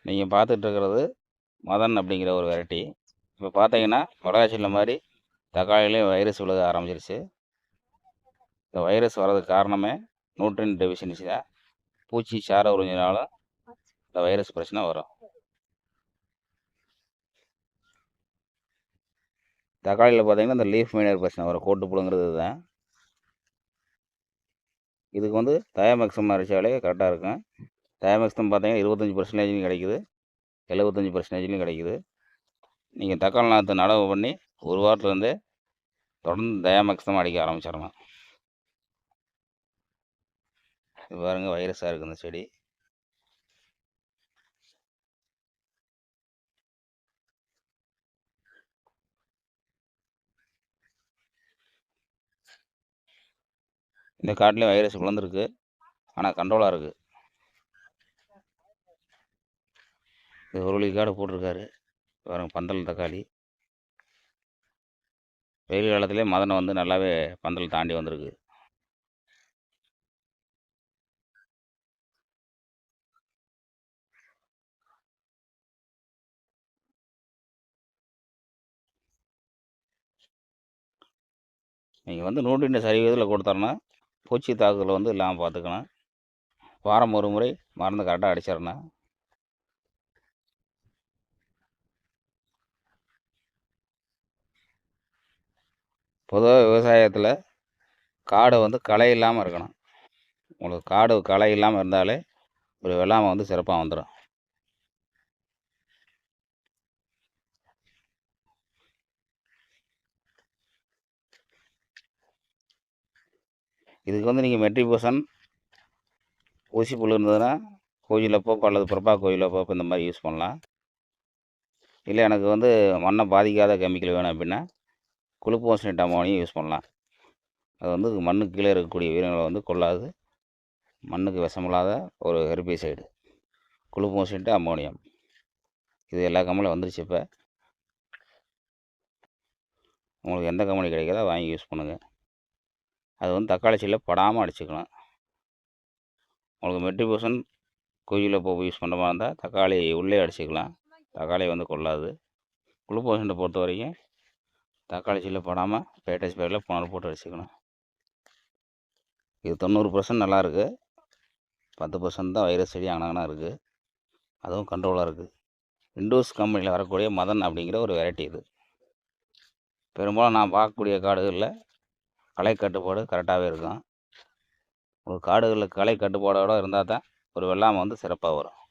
நீங்கள் பார்த்துட்டு இருக்கிறது மதன் அப்படிங்கிற ஒரு வெரைட்டி. இப்போ பார்த்தீங்கன்னா மிளகாய்ச்சீல மாதிரி தக்காளிலையும் வைரஸ் விழுக ஆரம்பிச்சிருச்சு. இந்த வைரஸ் வர்றதுக்கு காரணமே நியூட்ரியன் டெஃபிஷியன்சி தான். பூச்சி சாரை உறிஞ்சினாலும் இந்த வைரஸ் பிரச்சனை வரும். தக்காளியில் பார்த்தீங்கன்னா இந்த லீஃப் மைனர் பிரச்சனை வரும், கோட்டு புழுங்கிறது தான். இதுக்கு வந்து தயாமெக்ஸம் அரைச்சாலே கரெக்டாக இருக்கும். தயாமெக்ஸம் பார்த்தீங்கன்னா 25% கிடைக்குது, 75% கிடைக்குது. நீங்கள் தக்காளி நாற்று நடவு பண்ணி ஒரு வாரத்துலேருந்தே தொடர்ந்து தயாமெக்ஸம் அடிக்க ஆரம்பிச்சிடலாம். இது பாருங்க வைரஸாக இருக்குது இந்த செடி. இந்த காட்டிலையும் வைரஸ் விழுந்துருக்கு, ஆனால் கண்ட்ரோலாக இருக்குது. இது ஒரு காடு போட்டிருக்காரு பாருங்க, பந்தல் தக்காளி. வெயில் காலத்திலே மதனை வந்து நல்லாவே பந்தல் தாண்டி வந்திருக்கு. நீங்கள் வந்து நூற்றின் சரிவிகிதத்தில் கொடுத்தோன்னா பூச்சி தாக்குதல் வந்து இல்லாமல் பார்த்துக்கணும். வாரம் ஒரு முறை மருந்து கரெக்டாக அடிச்சிடணும். பொதுவாக விவசாயத்தில் காடு வந்து களை இல்லாமல் இருக்கணும். உங்களுக்கு காடு களை இல்லாமல் இருந்தாலே ஒரு வெள்ளாமை வந்து சிறப்பாக வந்துடும். இதுக்கு வந்து நீங்கள் மெட்ரிபோசன் ஊசி புழு இருந்ததுன்னா கோயிலப்போப்பு அல்லது பிரபா கோயிலப்போப்பு இந்த மாதிரி யூஸ் பண்ணலாம். இல்லை எனக்கு வந்து மண்ணை பாதிக்காத கெமிக்கல் வேணும் அப்படின்னா குளுக்கோசினேட் அமோனியம் யூஸ் பண்ணலாம். அது வந்து மண்ணுக்கு கீழே இருக்கக்கூடிய உயிரினங்களை வந்து கொள்ளாது, மண்ணுக்கு விஷமில்லாத ஒரு ஹெர்பிசைடு குளுக்கோசினேட் அமோனியம். இது எல்லா கம்பெனியும் வந்துருச்சு. இப்போ உங்களுக்கு எந்த கம்பெனி கிடைக்கிறதோ வாங்கி யூஸ் பண்ணுங்கள். அது வந்து தக்காளி செடியில் படாமல் அடிச்சுக்கலாம். உங்களுக்கு மெட்ரிபோசன் கோயிலப்போப்பு யூஸ் பண்ணுற மாதிரி இருந்தால் தக்காளி உள்ளே அடிச்சுக்கலாம், தக்காளி வந்து கொள்ளாது. குளுக்கோசினேட்டை பொறுத்த வரைக்கும் தக்காளி செடியில் படாமல் பேட்டை ஸ்பேரில் புனல் போட்டு அடிச்சுக்கணும். இது 90% நல்லாயிருக்கு, 10% தான் வைரஸ் செடி அங்கனா இருக்குது, அதுவும் கண்ட்ரோலாக இருக்குது. விண்டோஸ் கம்பெனியில் வரக்கூடிய மதன் அப்படிங்கிற ஒரு வெரைட்டி. இது பெரும்பாலும் நான் பார்க்கக்கூடிய காடுகளில் களை கட்டுப்பாடு கரெக்டாகவே இருக்கும். ஒரு காடுகளில் களை கட்டுப்பாடோடு இருந்தால் தான் ஒரு வெள்ளாமை வந்து சிறப்பாக வரும்.